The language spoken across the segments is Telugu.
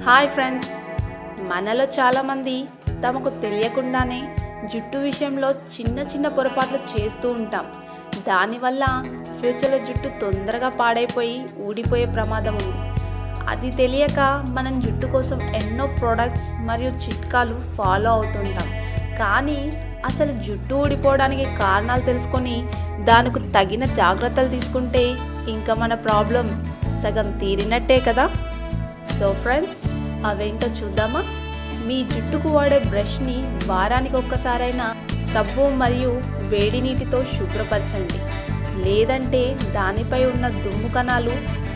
హాయ్ ఫ్రెండ్స్, మనలో చాలామంది తమకు తెలియకుండానే జుట్టు విషయంలో చిన్న చిన్న పొరపాట్లు చేస్తూ ఉంటాం. దానివల్ల ఫ్యూచర్లో జుట్టు తొందరగా పాడైపోయి ఊడిపోయే ప్రమాదం ఉంది. అది తెలియక మనం జుట్టు కోసం ఎన్నో ప్రోడక్ట్స్ మరియు చిట్కాలు ఫాలో అవుతుంటాం. కానీ అసలు జుట్టు ఊడిపోవడానికి కారణాలు తెలుసుకొని దానికి తగిన జాగ్రత్తలు తీసుకుంటే ఇంకా మన ప్రాబ్లం సగం తీరినట్టే కదా. సో ఫ్రెండ్స్, అవేంటో చూద్దామా? మీ జుట్టుకు వాడే బ్రష్ని వారానికి ఒక్కసారైనా సబ్బు మరియు వేడి నీటితో శుభ్రపరచండి. లేదంటే దానిపై ఉన్న దుమ్ము కణాలు,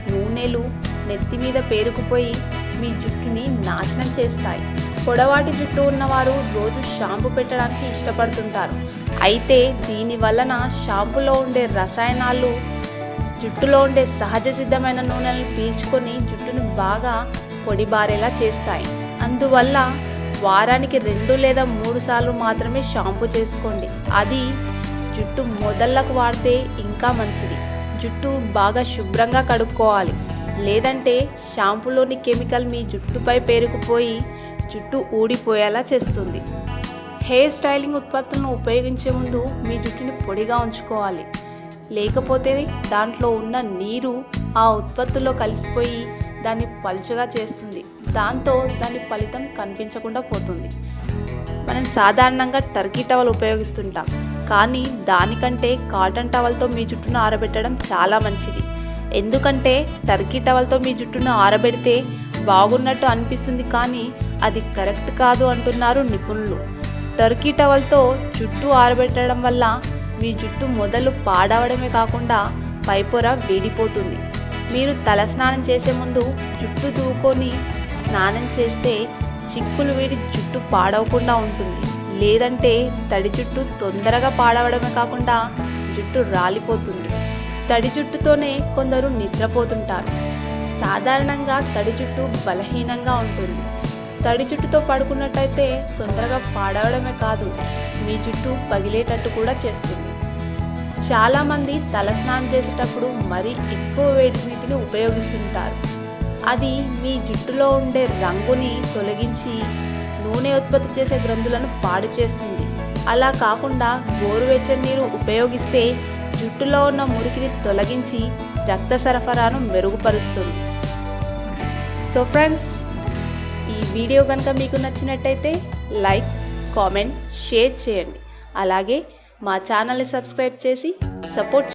నూనెలు నెత్తి మీద పేరుకుపోయి మీ జుట్టుని నాశనం చేస్తాయి. పొడవాటి జుట్టు ఉన్నవారు రోజు షాంపూ పెట్టడానికి ఇష్టపడుతుంటారు. అయితే దీని వలన షాంపూలో ఉండే రసాయనాలు జుట్టులో ఉండే సహజ సిద్ధమైన నూనెలను పీల్చుకొని జుట్టును బాగా పొడిబారేలా చేస్తాయి. అందువల్ల వారానికి 2 లేదా 3 సార్లు మాత్రమే షాంపూ చేసుకోండి. అది జుట్టు మొదళ్లకు వాడితే ఇంకా మంచిది. జుట్టు బాగా శుభ్రంగా కడుక్కోవాలి. లేదంటే షాంపూలోని కెమికల్ మీ జుట్టుపై పేరుకుపోయి జుట్టు ఊడిపోయేలా చేస్తుంది. హెయిర్ స్టైలింగ్ ఉత్పత్తులను ఉపయోగించే ముందు మీ జుట్టుని పొడిగా ఉంచుకోవాలి. లేకపోతే దాంట్లో ఉన్న నీరు ఆ ఉత్పత్తుల్లో కలిసిపోయి దాన్ని పలుచగా చేస్తుంది. దాంతో దాని ఫలితం కనిపించకుండా పోతుంది. మనం సాధారణంగా టర్కీ టవల్ ఉపయోగిస్తుంటాం, కానీ దానికంటే కాటన్ టవల్తో మీ జుట్టును ఆరబెట్టడం చాలా మంచిది. ఎందుకంటే టర్కీ టవల్తో మీ జుట్టును ఆరబెడితే బాగున్నట్టు అనిపిస్తుంది, కానీ అది కరెక్ట్ కాదు అంటున్నారు నిపుణులు. టర్కీ టవల్తో జుట్టు ఆరబెట్టడం వల్ల మీ జుట్టు మొదలు పాడవడమే కాకుండా పైపొర వేడిపోతుంది. మీరు తలస్నానం చేసే ముందు జుట్టు దువ్వుకొని స్నానం చేస్తే చిక్కులు వీడి జుట్టు పాడవకుండా ఉంటుంది. లేదంటే తడి జుట్టు తొందరగా పాడవడమే కాకుండా జుట్టు రాలిపోతుంది. తడి జుట్టుతోనే కొందరు నిద్రపోతుంటారు. సాధారణంగా తడి జుట్టు బలహీనంగా ఉంటుంది. తడి జుట్టుతో పడుకున్నట్టయితే తొందరగా పాడవడమే కాదు, మీ జుట్టు పగిలేటట్టు కూడా చేస్తుంది. చాలామంది తలస్నానం చేసేటప్పుడు మరీ ఎక్కువ వేడి నీటిని ఉపయోగిస్తుంటారు. అది మీ జుట్టులో ఉండే రంగుని తొలగించి నూనె ఉత్పత్తి చేసే గ్రంథులను పాడు చేస్తుంది. అలా కాకుండా గోరువెచ్చని నీరు ఉపయోగిస్తే జుట్టులో ఉన్న మురికిని తొలగించి రక్త సరఫరాను మెరుగుపరుస్తుంది. సో ఫ్రెండ్స్, ఈ వీడియో కనుక మీకు నచ్చినట్టయితే లైక్, కామెంట్, షేర్ చేయండి. అలాగే మా ఛానల్ని సబ్స్క్రైబ్ చేసి సపోర్ట్